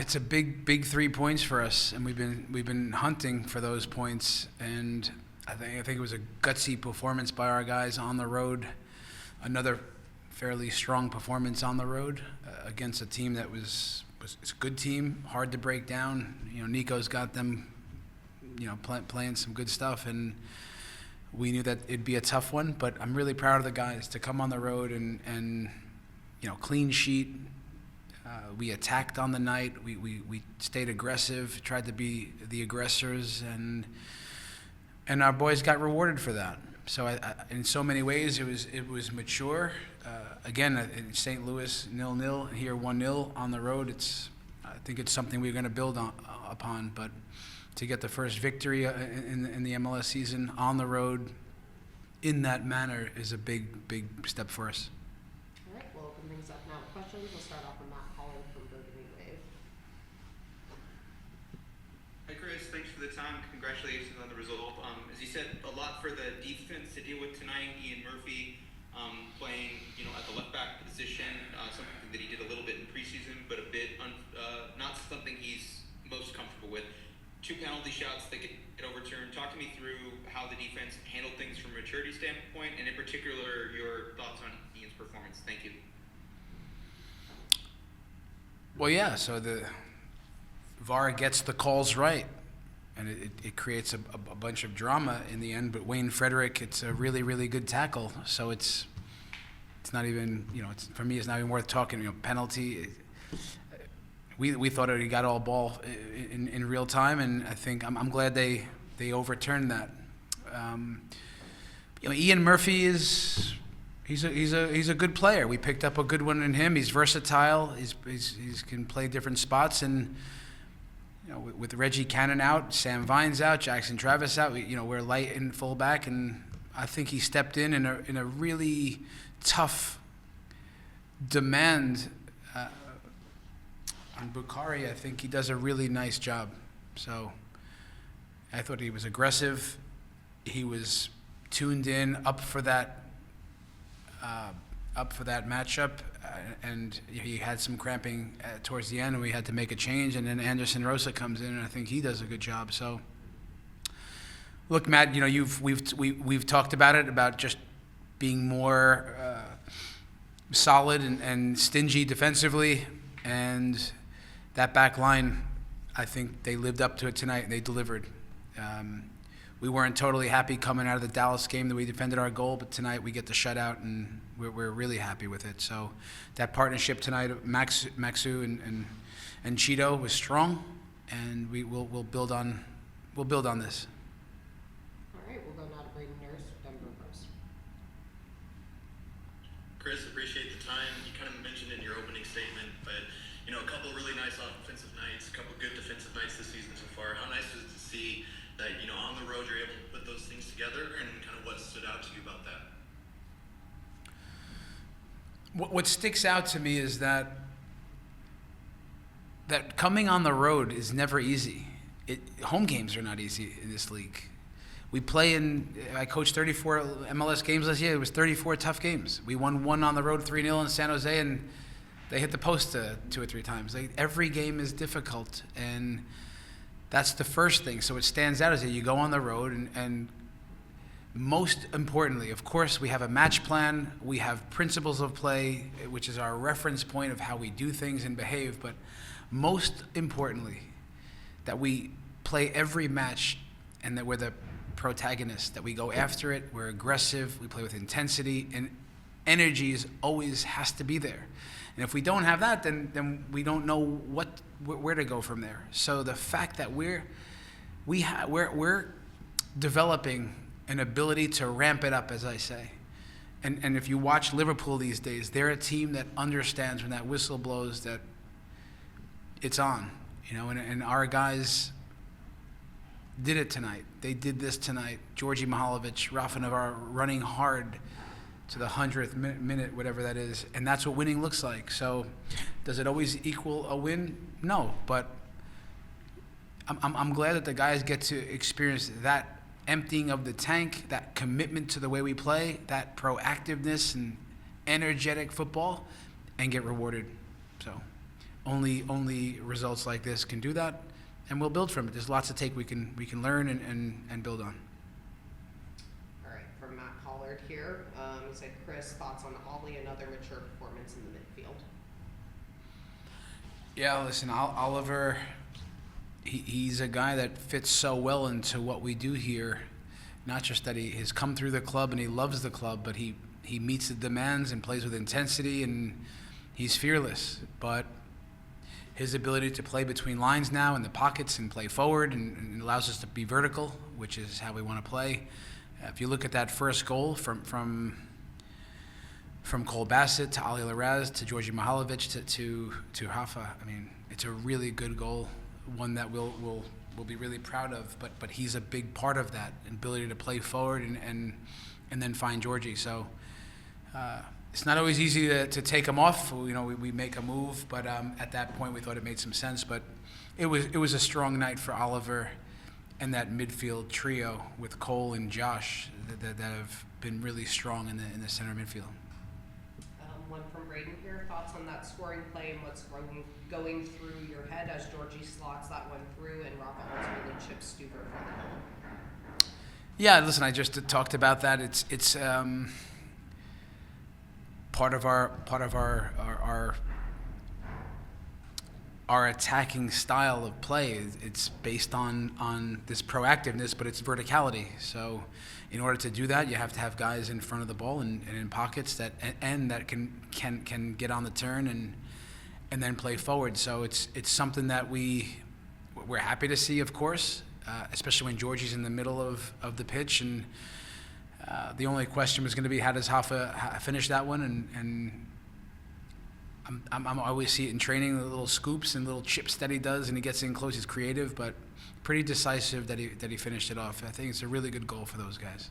It's a big 3 points for us, and we've been hunting for those points. And I think it was a gutsy performance by our guys on the road. Another fairly strong performance on the road against a team that was a good team, hard to break down. Nico's got them, playing some good stuff, and we knew that it'd be a tough one. But I'm really proud of the guys to come on the road and clean sheet. We attacked on the night. We stayed aggressive, tried to be the aggressors, and our boys got rewarded for that. So in so many ways, it was mature. Again, in St. Louis, 0-0, here 1-0 on the road. I think it's something we're going to build upon. But to get the first victory in the MLS season on the road in that manner is a big step for us. All right, we'll open things up now with questions. We'll start off with Matt Holland from Burgundy Wave. Hi, Chris. Thanks for the time. Congratulations on the result. As you said, a lot for the defense to deal with tonight. Ian Murphy playing, at the left back position, something that he did a little bit in preseason, but a bit not something he's most comfortable with. 2 penalty shots that get overturned. Talk to me through how the defense handled things from a maturity standpoint, and in particular, your thoughts on Ian's performance. Thank you. Well, yeah. So the VAR gets the calls right, and it creates a bunch of drama in the end. But Wayne Frederick, it's a really good tackle. So it's not even, for me, it's not even worth talking. Penalty. We thought he got all ball in real time, and I think I'm glad they overturned that. Ian Murphy he's a good player. We picked up a good one in him. He's versatile. He's can play different spots, and with Reggie Cannon out, Sam Vines out, Jackson Travis out, we're light in fullback, and I think he stepped in a really tough demand. On Bukhari, I think he does a really nice job. So I thought he was aggressive. He was tuned in, up for that matchup, and he had some cramping towards the end, and we had to make a change. And then Anderson Rosa comes in, and I think he does a good job. So, look, Matt, we've talked about it, about just being more solid and stingy defensively, and that back line, I think they lived up to it tonight. They delivered. We weren't totally happy coming out of the Dallas game that we defended our goal, but tonight we get the shutout, and we're really happy with it. So that partnership tonight, Maxu and Cheeto, was strong, and we'll build on this. All right, we'll go now to Braden Nurse, Denver Post. Chris, appreciate the time. You kind of mentioned in your opening statement, but a couple really nice offensive nights, a couple good defensive nights this season so far. How nice was it to see that, on the road you're able to put those things together, and kind of what stood out to you about that? What sticks out to me is that coming on the road is never easy. Home games are not easy in this league. I coached 34 MLS games last year. It was 34 tough games. We won one on the road 3-0 in San Jose, and they hit the post 2 or 3 times. Every game is difficult, and that's the first thing. So it stands out is that you go on the road, and most importantly, of course, we have a match plan. We have principles of play, which is our reference point of how we do things and behave. But most importantly, that we play every match, and that we're the protagonist, that we go after it, we're aggressive, we play with intensity, and energy always has to be there. And if we don't have that, then we don't know where to go from there. So the fact that we're developing an ability to ramp it up, as I say, and if you watch Liverpool these days, they're a team that understands when that whistle blows that it's on, and our guys did it tonight. They did this tonight. Georgi Mihalovic, Rafa Navarro running hard to the 100th minute, whatever that is, and that's what winning looks like. So does it always equal a win? No, but I'm glad that the guys get to experience that emptying of the tank, that commitment to the way we play, that proactiveness and energetic football, and get rewarded. So only results like this can do that, and we'll build from it. There's lots to take we can learn and build on. All right, from Matt Pollard here, he said, Chris, thoughts on Ollie, another mature performance in the midfield? Yeah, listen, Oliver, he's a guy that fits so well into what we do here. Not just that he has come through the club and he loves the club, but he meets the demands and plays with intensity, and he's fearless. But his ability to play between lines now in the pockets and play forward and allows us to be vertical, which is how we want to play. If you look at that first goal from Cole Bassett to Ali Laraz to Georgi Mihalovic to Rafa, I mean, it's a really good goal, one that we'll be really proud of. But he's a big part of that ability to play forward and then find Georgi. So it's not always easy to take him off. You know, we make a move, but at that point we thought it made some sense. But it was a strong night for Oliver and that midfield trio with Cole and Josh that have been really strong in the center midfield. One from Braden here. Thoughts on that scoring play and what's going through your head as Georgie slots that one through and Rafa ultimately chips Stuver for the goal? Yeah, listen, I just talked about that. It's part of our attacking style of play. It's based on this proactiveness, but it's verticality. So in order to do that, you have to have guys in front of the ball and in pockets that can get on the turn and then play forward. So it's something that we're happy to see, of course, especially when Georgie's in the middle of the pitch. And the only question was going to be, how does Rafa finish that one? And I always see it in training, the little scoops and little chips that he does, and he gets in close. He's creative, but pretty decisive that he finished it off. I think it's a really good goal for those guys.